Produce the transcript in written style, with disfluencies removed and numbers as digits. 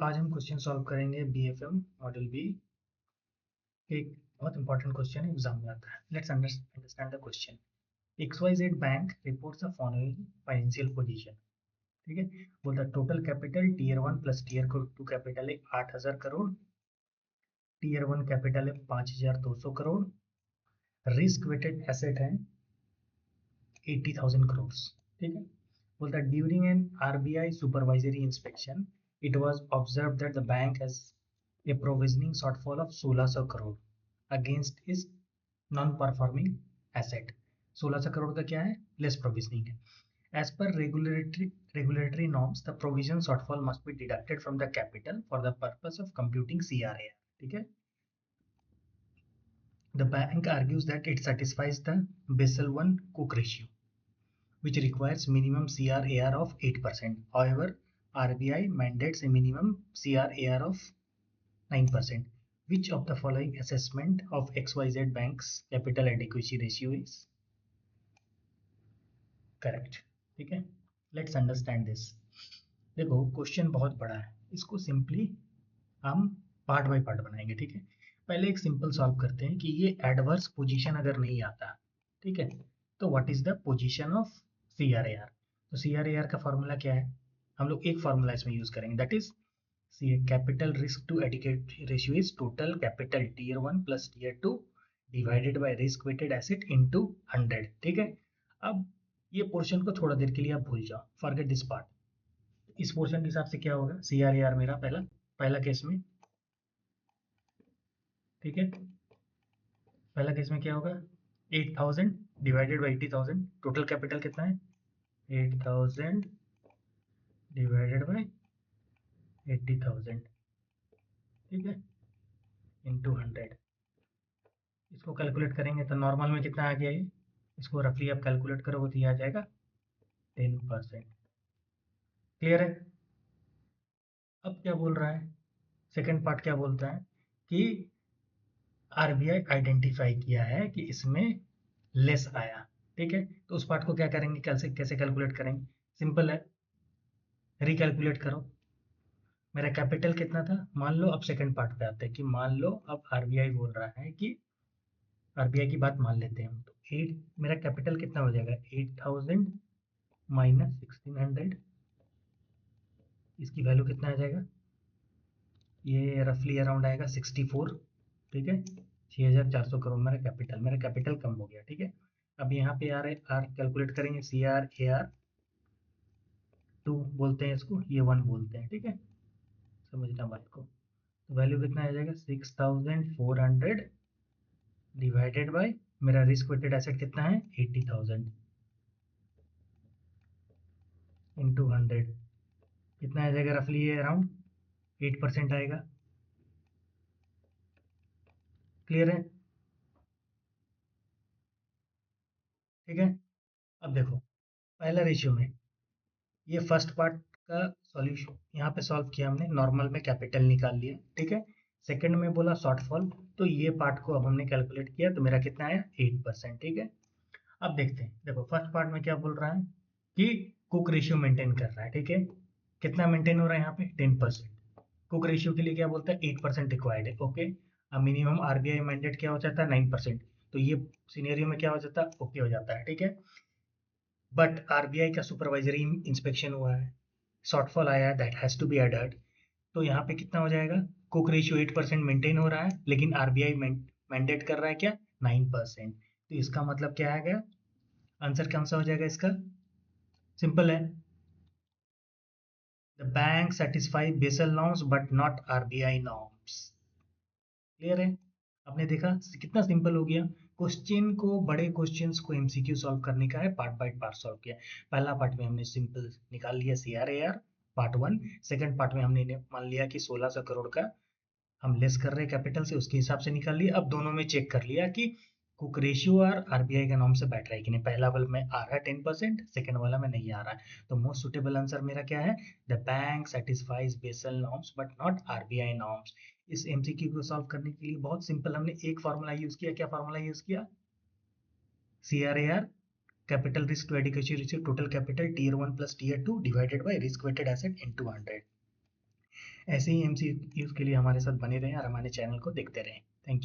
आज हम question solve करेंगे बीएफएम मॉड्यूल बी। एक बहुत इंपॉर्टेंट क्वेश्चन एग्जाम में आता है। Let's understand the question. XYZ bank reports the following financial position. ठीक है, बोलता है total capital tier 1 plus tier 2 capital है 8000 करोड़, टीयर 1 कैपिटल है 5200 करोड़, रिस्क वेटेड एसेट है 80,000 करोड़। ठीक है, बोलता है during an RBI supervisory inspection it was observe that the bank has a provisioning shortfall of 1600 crore against is non performing asset. 1600 crore का क्या है? लेस प्रोविजनिंग है। As per regulatory norms the provision shortfall must be deducted from the capital for the purpose of computing CRAR। ठीक है, the bank argues that it satisfies the Basel I Cook ratio which requires minimum CRAR of 8%. However, RBI mandates a minimum CRAR of 9%. Which of the following assessment of XYZ bank's capital adequacy ratio is correct? ठीक है, let's understand this. देखो question बहुत बड़ा है, इसको simply हम part by part बनाएंगे। ठीक है, पहले एक सिंपल सॉल्व करते हैं कि ये एडवर्स पोजीशन अगर नहीं आता, ठीक है, तो what is the position of CRAR। तो CRAR का फॉर्मूला क्या है? हम लोग एक फॉर्मूला इसमें यूज करेंगे, that is capital risk to adequate ratio is total capital tier 1 plus tier 2 divided by risk weighted asset into 100। ठीक है, अब ये पोर्शन को थोड़ा देर के लिए आप भूल जाओ, फॉरगेट दिस पार्ट। इस पोर्शन के हिसाब से क्या होगा? CRAR मेरा पहला केस में, ठीक है, पहला केस में क्या होगा? 8000 डिवाइडेड बाई 80,000। टोटल कैपिटल कितना है? 8000 डिवाइडेड बाई 80,000, ठीक है, इंटू 100। इसको कैलकुलेट करेंगे तो नॉर्मल में कितना आ गया ये? इसको रफली आप कैलकुलेट करोगे तो ये आ जाएगा 10%। क्लियर है? अब क्या बोल रहा है? सेकेंड पार्ट क्या बोलता है कि आरबीआई आइडेंटिफाई किया है कि इसमें लेस आया। ठीक है, तो उस पार्ट को क्या करेंगे, कैसे कैलकुलेट करेंगे? सिंपल है, रिकैलकुलेट करो। मेरा कैपिटल कितना था? मान लो, अब सेकंड पार्ट पे आते हैं कि मान लो अब आरबीआई बोल रहा है कि आरबीआई की बात मान लेते हैं हम, तो 8 मेरा कैपिटल कितना हो जाएगा? 8000 माइनस 1600, इसकी वैल्यू कितना आ जाएगा? ये रफली अराउंड आएगा 64। ठीक है, 6400 करोड़ मेरा कैपिटल कम हो गया। ठीक है, अब यहाँ पे आर कैलकुलेट करेंगे। CRAR 2 बोलते हैं इसको, ये 1 बोलते हैं। ठीक है, समझना बात को। तो वैल्यू कितना आ जाएगा? 6400 डिवाइडेड बाय मेरा रिस्क वेटेड एसेट कितना है? 80,000 इंटू 100, कितना आ जाएगा? रफली ये अराउंड 8% आएगा। क्लियर है? ठीक है, अब देखो पहला रेशियो में ये फर्स्ट पार्ट का सॉल्यूशन यहाँ पे सॉल्व किया हमने, नॉर्मल में कैपिटल निकाल लिया। ठीक है, सेकंड में बोला शॉर्टफॉल, तो ये पार्ट को अब हमने कैलकुलेट किया, तो मेरा कितना आया? 8%। ठीक है, अब देखते हैं। देखो फर्स्ट पार्ट में क्या बोल रहा है कि कुक रेशियो मेंटेन कर रहा है। ठीक है, कितना मेंटेन हो रहा है यहाँ पे? 10%। कुक रेशियो के लिए क्या बोलता है? 8% रिक्वायर्ड है। ओके, अब मिनिमम आरबीआई मैंडेट क्या हो जाता है? 9%। तो ये सिनेरियो में क्या हो जाता है? ओके हो जाता है। ठीक है, बट आरबीआई का सुपरवाइजरी इंस्पेक्शन हुआ है, शॉर्टफॉल आया है, that has to be added. तो यहाँ पे कितना हो जाएगा? कुक रेशियो 8% मेंटेन हो रहा है, लेकिन आरबीआई मैंडेट कर रहा है क्या? 9%। तो इसका मतलब क्या आ गया? आंसर कौन सा हो जाएगा इसका? सिंपल है, the bank satisfy Basel norms but not RBI norms. Clear है? आपने देखा कितना सिंपल हो गया। क्वेश्चन को, बड़े क्वेश्चंस को एमसीक्यू सॉल्व करने का है, पार्ट बाय पार्ट सॉल्व किया। पहला पार्ट में हमने सिंपल निकाल लिया CRAR पार्ट 1। सेकंड पार्ट में हमने मान लिया कि 1600 करोड़ का हम लेस कर रहे हैं कैपिटल से, उसके हिसाब से निकाल लिया। अब दोनों में चेक कर लिया कि कुक रेशियो और आरबीआई का नॉर्म से बैठ रहा है कि नहीं। पहला वाला में आ रहा है 10%, सेकंड वाला में नहीं आ रहा है। तो मोस्ट सुटेबल आंसर मेरा क्या है? The bank satisfies Basel norms but not RBI norms. इस एमसीक्यू को सॉल्व करने के लिए बहुत सिंपल, हमने एक फॉर्मूला यूज किया। क्या फॉर्मूला यूज किया? CRAR capital risk to adequacy ratio total capital tier 1 plus tier 2 divided by risk weighted asset into 100। ऐसे ही MCQs के लिए हमारे साथ बने रहें और हमारे चैनल को देखते रहें। Thank you.